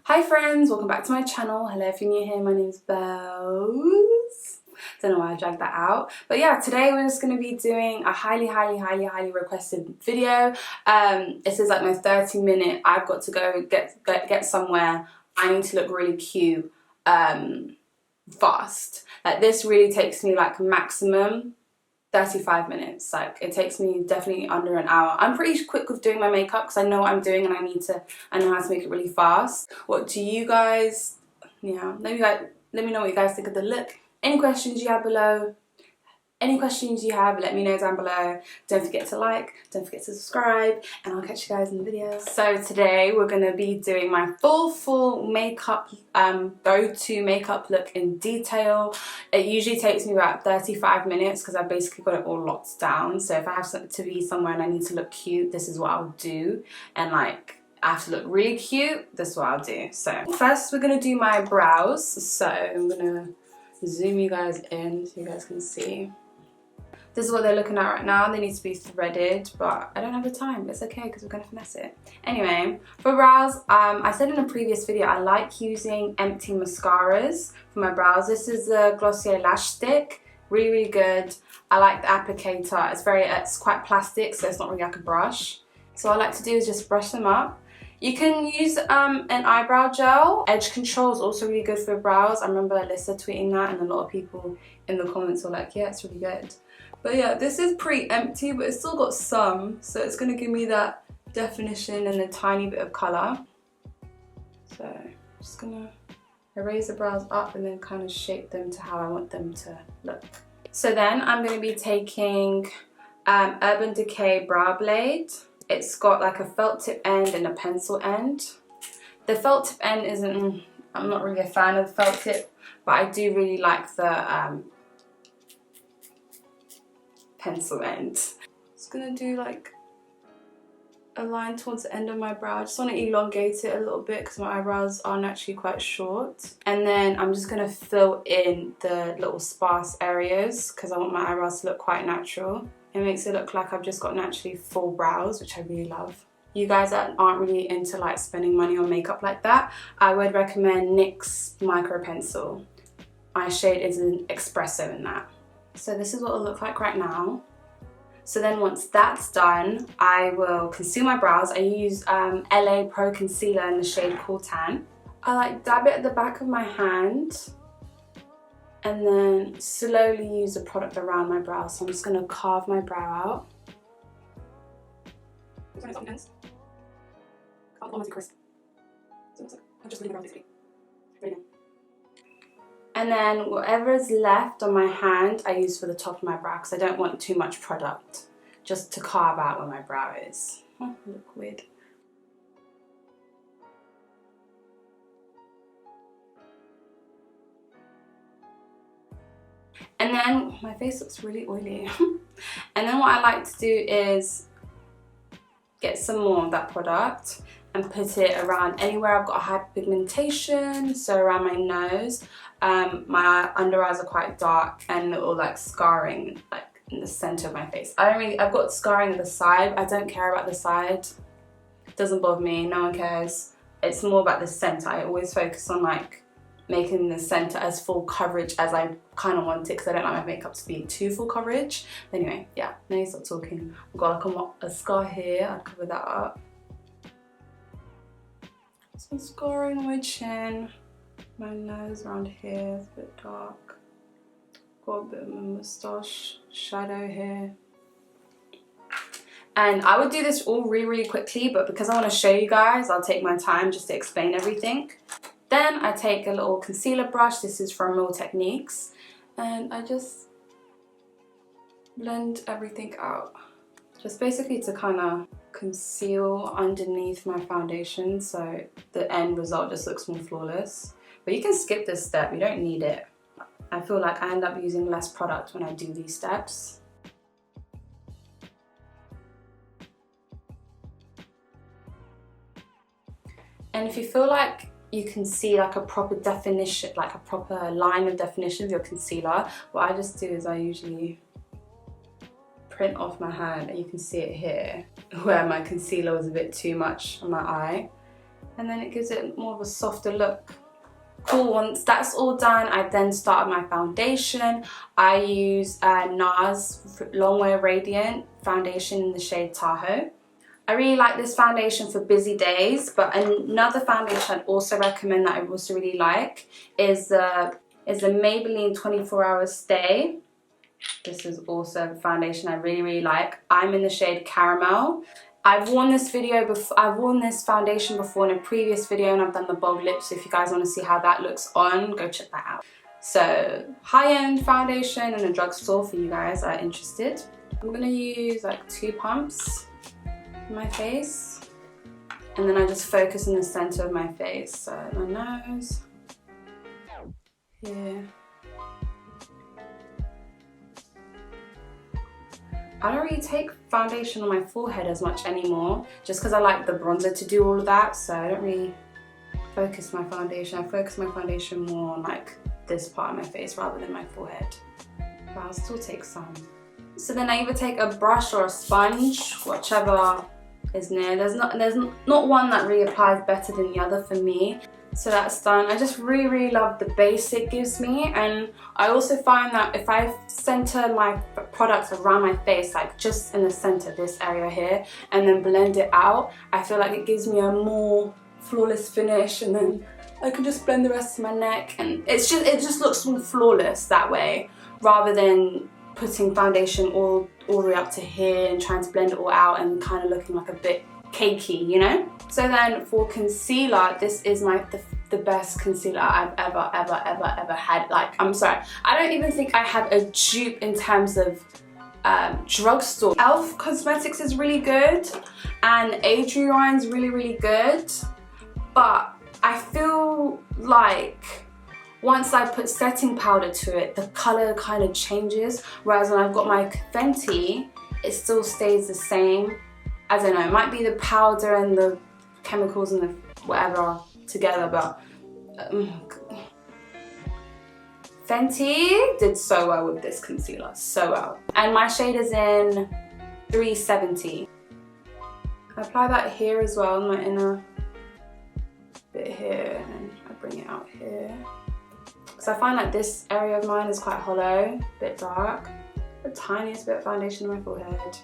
Hi friends, welcome back to my channel. Hello if you're new here, my name's Bells. Don't know why I dragged that out. But yeah, today we're just going to be doing a highly requested video. This is like my 30-minute, I've got to go get somewhere, I need to look really cute fast. Like this really takes me like maximum 35 minutes. Like it takes me definitely under an hour. I'm pretty quick with doing my makeup because I know what I'm doing and I know how to make it really fast. What do you guys, let me know what you guys think of the look. Any questions you have below, let me know down below. Don't forget to like, don't forget to subscribe, and I'll catch you guys in the video. So today we're going to be doing my full makeup, go-to makeup look in detail. It usually takes me about 35 minutes because I've basically got it all locked down. So if I have to be somewhere and I need to look cute, this is what I'll do. And like, I have to look really cute, this is what I'll do. So first we're going to do my brows. So I'm going to zoom you guys in so you guys can see. This is what they're looking at right now. They need to be threaded, but I don't have the time. It's okay because we're going to finesse it. Anyway, for brows, I said in a previous video, I like using empty mascaras for my brows. This is the Glossier Lash Stick. Really good. I like the applicator. It's quite plastic, so it's not really like a brush. So what I like to do is just brush them up. You can use an eyebrow gel. Edge control is also really good for brows. I remember Alyssa tweeting that, and a lot of people in the comments were like, yeah, it's really good. But yeah, this is pretty empty, but it's still got some, so it's going to give me that definition and a tiny bit of colour. So I'm just going to erase the brows up and then kind of shape them to how I want them to look. So then I'm going to be taking Urban Decay Brow Blade. It's got like a felt tip end and a pencil end. The felt tip end isn't, I'm not really a fan of the felt tip, but I do really like the pencil end. Just gonna do like a line towards the end of my brow. I just want to elongate it a little bit because my eyebrows are naturally quite short. And then I'm just gonna fill in the little sparse areas because I want my eyebrows to look quite natural. It makes it look like I've just got naturally full brows, which I really love. You guys that aren't really into like spending money on makeup like that, I would recommend NYX Micro Pencil. My shade is an Espresso in that. So this is what it'll look like right now. So then once that's done, I will conceal my brows. I use LA Pro Concealer in the shade Cool Tan. I like dab it at the back of my hand and then slowly use the product around my brows. So I'm just gonna carve my brow out. And then whatever is left on my hand, I use for the top of my brow because I don't want too much product, just to carve out where my brow is. Oh, I look weird. And then my face looks really oily. And then what I like to do is get some more of that product and put it around anywhere I've got hyperpigmentation, so around my nose. My under eyes are quite dark and little like scarring like in the center of my face. I've got scarring at the side. I don't care about the side. It doesn't bother me, no one cares. It's more about the center. I always focus on like making the center as full coverage as I kind of want it because I don't like my makeup to be too full coverage. But anyway, yeah, let me stop talking. I've got like a scar here, I'll cover that up. Some scarring on my chin. My nose around here is a bit dark. Got a bit of a moustache shadow here. And I would do this all really quickly, but because I want to show you guys, I'll take my time just to explain everything. Then I take a little concealer brush. This is from Real Techniques. And I just blend everything out. Just basically to kind of conceal underneath my foundation so the end result just looks more flawless. But you can skip this step, you don't need it. I feel like I end up using less product when I do these steps. And if you feel like you can see like a proper definition, like a proper line of definition of your concealer, what I just do is I usually print off my hand, and you can see it here where my concealer was a bit too much on my eye. and then it gives it more of a softer look. Cool, once that's all done, I then start my foundation. I use NARS Long Wear Radiant foundation in the shade Tahoe. I really like this foundation for busy days, but another foundation I'd also recommend that I also really like is the Maybelline 24 Hour Stay. This is also a foundation I really like. I'm in the shade Caramel. I've worn this foundation before in a previous video, and I've done the bold lips. So if you guys want to see how that looks on, go check that out. So high-end foundation in a drugstore for you guys that are interested. I'm gonna use like 2 pumps on my face, and then I just focus in the center of my face. So my nose, here. I don't really take foundation on my forehead as much anymore, just because I like the bronzer to do all of that, so I don't really focus my foundation. I focus my foundation more on like this part of my face rather than my forehead. But I'll still take some. So then I either take a brush or a sponge, whichever is near. There's not one that really applies better than the other for me. So that's done. I just really love the base it gives me, and I also find that if I center my products around my face, like just in the center, this area here, and then blend it out, I feel like it gives me a more flawless finish, and then I can just blend the rest of my neck, and it just looks more flawless that way, rather than putting foundation all the way up to here and trying to blend it all out and kind of looking like a bit cakey, you know? So then for concealer, this is the best concealer I've ever had. Like, I'm sorry, I don't even think I have a dupe in terms of drugstore. Elf Cosmetics is really good, and Adrian's really good, but I feel like once I put setting powder to it, the color kind of changes, whereas when I've got my Fenty, it still stays the same. I don't know, it might be the powder and the chemicals and the whatever together, but Fenty did so well with this concealer, so well. And my shade is in 370. I apply that here as well, in my inner bit here, and I bring it out here. Because I find like this area of mine is quite hollow, a bit dark. The tiniest bit of foundation on my forehead,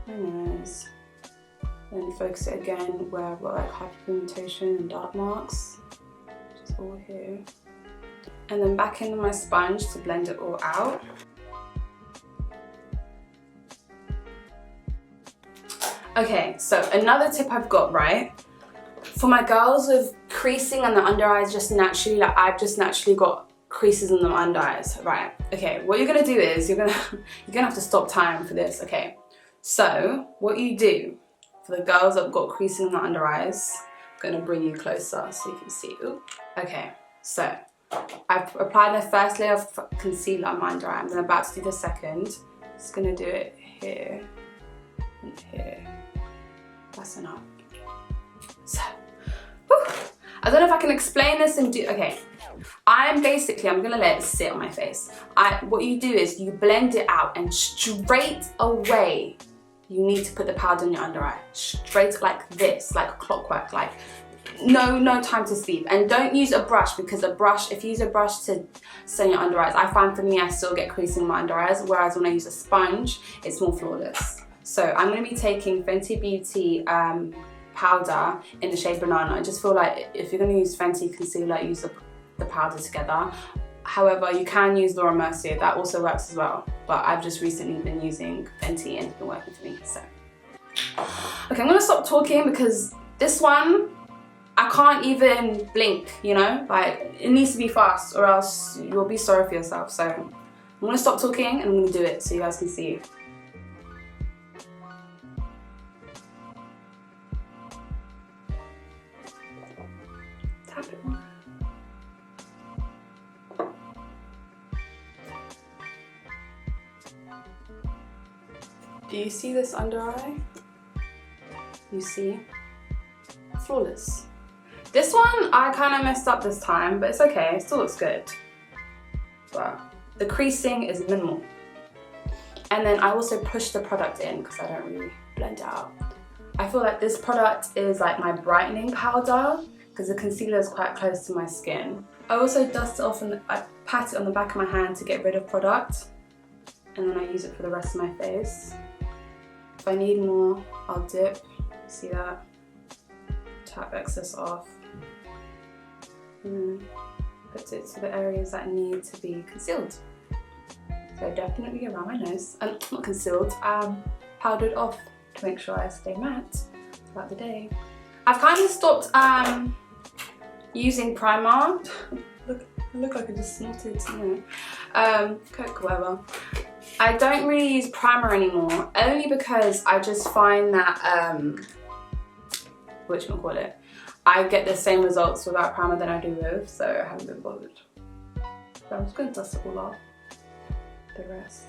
my nose. And focus it again where I've got like hyperpigmentation and dark marks, just all here. And then back into my sponge to blend it all out. Okay, so another tip I've got, right? For my girls with creasing and the under eyes just naturally, like I've just naturally got creases in the under eyes, right? Okay, what you're gonna do is you're gonna have to stop time for this, okay? So what you do for the girls that have got creasing in the under eyes, I'm gonna bring you closer so you can see. Ooh. Okay, so I've applied the first layer of concealer on my under eye. I'm then about to do the second. Just gonna do it here and here. That's enough. So, whew. I don't know if I can explain this and do, okay. I'm gonna let it sit on my face. What you do is you blend it out, and straight away, you need to put the powder in your under eye. Straight like this, like clockwork, like no time to sleep. And don't use a brush, because if you use a brush to set your under eyes, I find for me I still get creasing in my under eyes, whereas when I use a sponge, it's more flawless. So I'm gonna be taking Fenty Beauty powder in the shade Banana. I just feel like if you're gonna use Fenty concealer, use the powder together. However, you can use Laura Mercier, that also works as well. But I've just recently been using Fenty and it's been working for me, so. Okay, I'm gonna stop talking because this one, I can't even blink, you know? Like, it needs to be fast or else you'll be sorry for yourself. So I'm gonna stop talking and I'm gonna do it so you guys can see. Tap it on. Do you see this under eye? You see? Flawless. This one, I kind of messed up this time, but it's okay, it still looks good. But the creasing is minimal. And then I also push the product in because I don't really blend it out. I feel like this product is like my brightening powder, because the concealer is quite close to my skin. I also dust it off and I pat it on the back of my hand to get rid of product, and then I use it for the rest of my face. If I need more, I'll dip. See that? Tap excess off. And then put it to the areas that need to be concealed. So definitely around my nose. Not concealed, powdered off to make sure I stay matte throughout the day. I've kind of stopped using primer. I look like I just snorted, you know. Coke, whatever. I don't really use primer anymore, only because I just find that, whatchamacallit, I get the same results without primer than I do with, so I haven't been bothered. So I'm just going to dust it all off, the rest.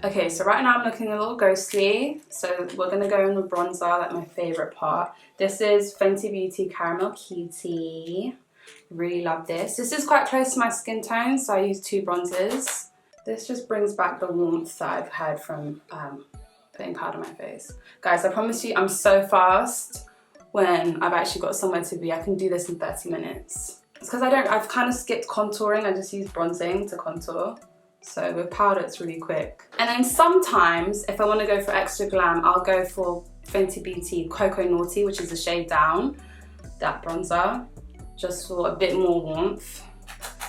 Okay, so right now I'm looking a little ghostly, so we're going to go in with bronzer, like my favourite part. This is Fenty Beauty Caramel Cutie. Really love this. This is quite close to my skin tone, so I use 2 bronzers. This just brings back the warmth that I've had from putting powder on my face. Guys, I promise you I'm so fast when I've actually got somewhere to be. I can do this in 30 minutes. It's because I've kind of skipped contouring. I just use bronzing to contour. So with powder, it's really quick. And then sometimes, if I want to go for extra glam, I'll go for Fenty Beauty Cocoa Naughty, which is a shade down, that bronzer, just for a bit more warmth.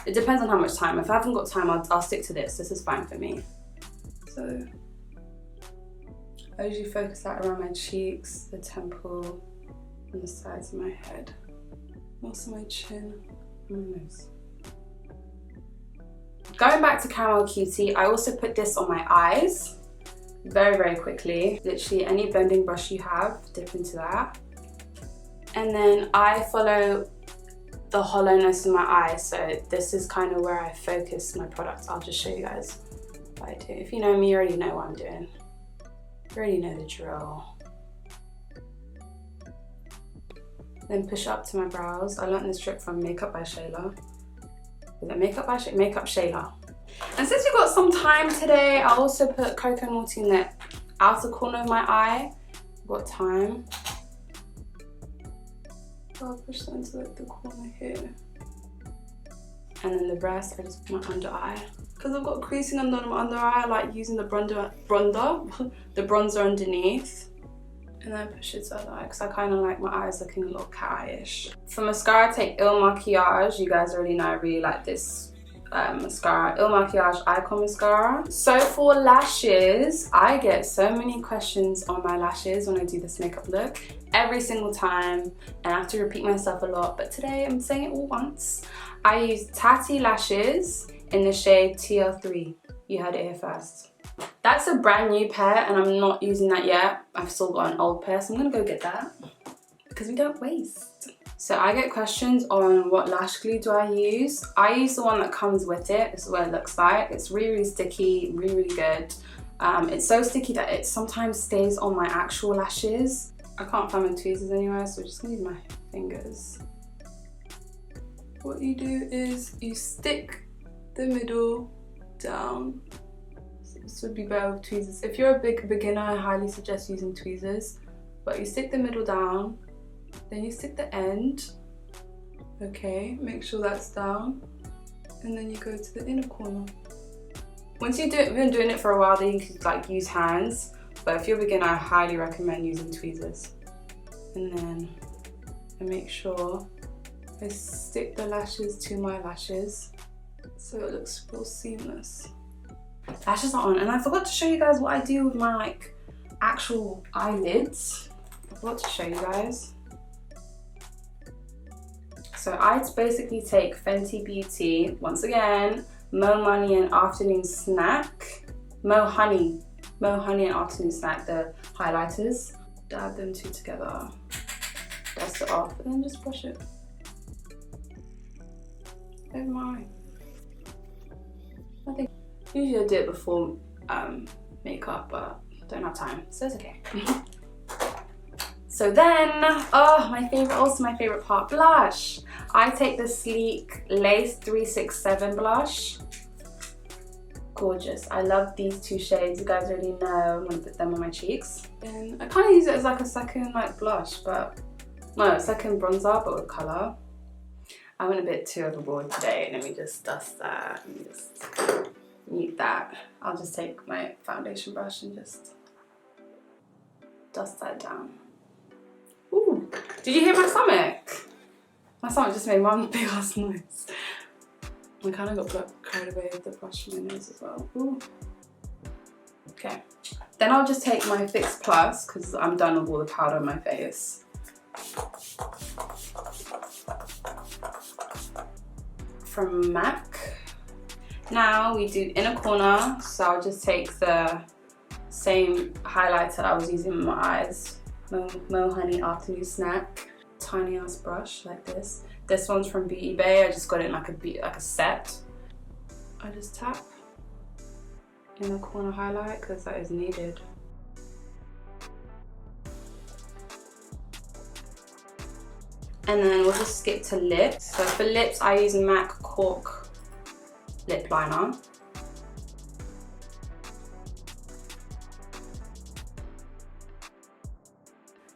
It depends on how much time. If I haven't got time, I'll stick to this. This is fine for me. So I usually focus that around my cheeks, the temple, and the sides of my head. Also my chin and my nose. Going back to Caramel Cutie, I also put this on my eyes very, very quickly. Literally any blending brush you have, dip into that. And then I follow the hollowness in my eye, so this is kind of where I focus my products. I'll just show you guys what I do. If you know me, you already know what I'm doing. You already know the drill. Then push up to my brows. I learned this trick from Makeup by Shayla. Is it Makeup by Shayla? Makeup Shayla. And since we've got some time today, I'll also put Cocoa Naughty in the outer corner of my eye. I've got time. So I'll push that into the corner here. And then the rest, I just put my under eye. Because I've got creasing under my under eye, I like using the the bronzer underneath. And then I push it to the other eye because I kind of like my eyes looking a little cat-ish. For mascara, I take Il Makiage. You guys already know I really like this mascara. Il Makiage Icon Mascara. So for lashes, I get so many questions on my lashes when I do this makeup look. Every single time, and I have to repeat myself a lot, but today I'm saying it all once. I use Tatti Lashes in the shade TL3. You heard it here first. That's a brand new pair and I'm not using that yet. I've still got an old pair, so I'm gonna go get that because we don't waste. So I get questions on what lash glue do I use. I use the one that comes with it. This is what it looks like. It's really, really sticky, really, really good. It's so sticky that it sometimes stays on my actual lashes. I can't find my tweezers anywhere, so I'm just gonna use my fingers. What you do is you stick the middle down. So this would be better with tweezers. If you're a big beginner, I highly suggest using tweezers. But you stick the middle down, then you stick the end. Okay, make sure that's down. And then you go to the inner corner. Once you've been doing it for a while, then you can like use hands. But if you're a beginner, I highly recommend using tweezers. And then I make sure I stick the lashes to my lashes so it looks real seamless. Lashes are on, and I forgot to show you guys what I do with my like actual eyelids. I forgot to show you guys. So I basically take Fenty Beauty, once again, Mo Money and Afternoon Snack, Mo Honey and Afternoon Snack, the highlighters. Dab them two together, dust it off, and then just brush it over my eye. I think usually I do it before makeup, but I don't have time, so it's okay. So then, oh, my favorite part, blush. I take the Sleek Lace 367 blush. Gorgeous. I love these two shades. You guys already know I'm gonna put them on my cheeks. And I kind of use it as like a second like blush, but No, it's like in bronzer but with colour. I went a bit too overboard today. Let me just dust that and just mute that. I'll just take my foundation brush and just dust that down. Ooh, did you hear my stomach? My stomach just made one big ass noise. I kind of got carried away with the brush on my nose as well. Ooh. Okay, then I'll just take my Fix Plus because I'm done with all the powder on my face. From MAC. Now we do inner corner, so I'll just take the same highlighter I was using in my eyes, Mo Honey Afternoon Snack. Tiny ass brush like this. This one's from Beauty Bay. I just got it in like a set. I just tap inner corner highlight because that is needed. And then we'll just skip to lips. So for lips, I use MAC Cork lip liner.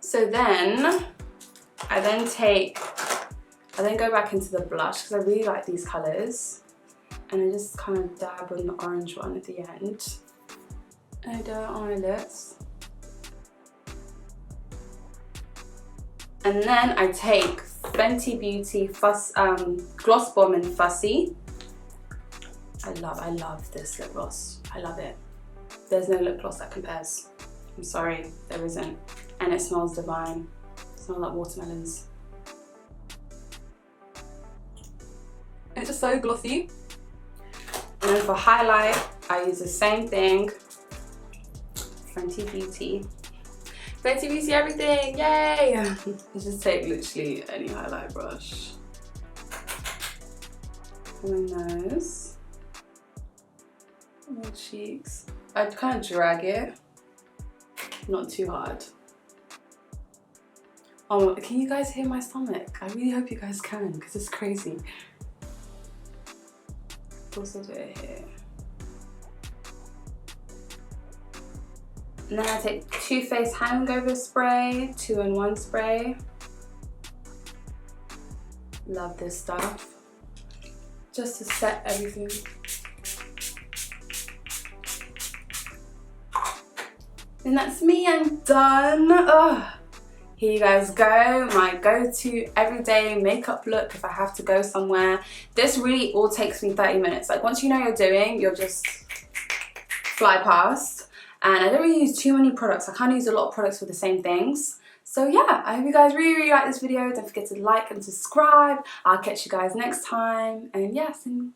So then, I then go back into the blush because I really like these colours. And I just kind of dab on the orange one at the end. And I do it on my lips. And then I take Fenty Beauty Gloss Bomb in Fussy. I love this lip gloss. I love it. There's no lip gloss that compares. I'm sorry, there isn't. And it smells divine. It smells like watermelons. It's just so glossy. And then for highlight, I use the same thing. Fenty Beauty. Fenty Beauty everything, yay! You just take literally any highlight brush. On my nose. On my cheeks. I'd kind of drag it. Not too hard. Oh, can you guys hear my stomach? I really hope you guys can, because it's crazy. Also do it here. And then I take Too Faced Hangover spray, 2-in-1 spray. Love this stuff. Just to set everything. And that's me, I'm done. Ugh. Here you guys go, my go-to everyday makeup look if I have to go somewhere. This really all takes me 30 minutes. Like once you know you're doing, you'll just fly past. And I don't really use too many products. I can't use a lot of products for the same things. So yeah, I hope you guys really like this video. Don't forget to like and subscribe. I'll catch you guys next time. And yes, and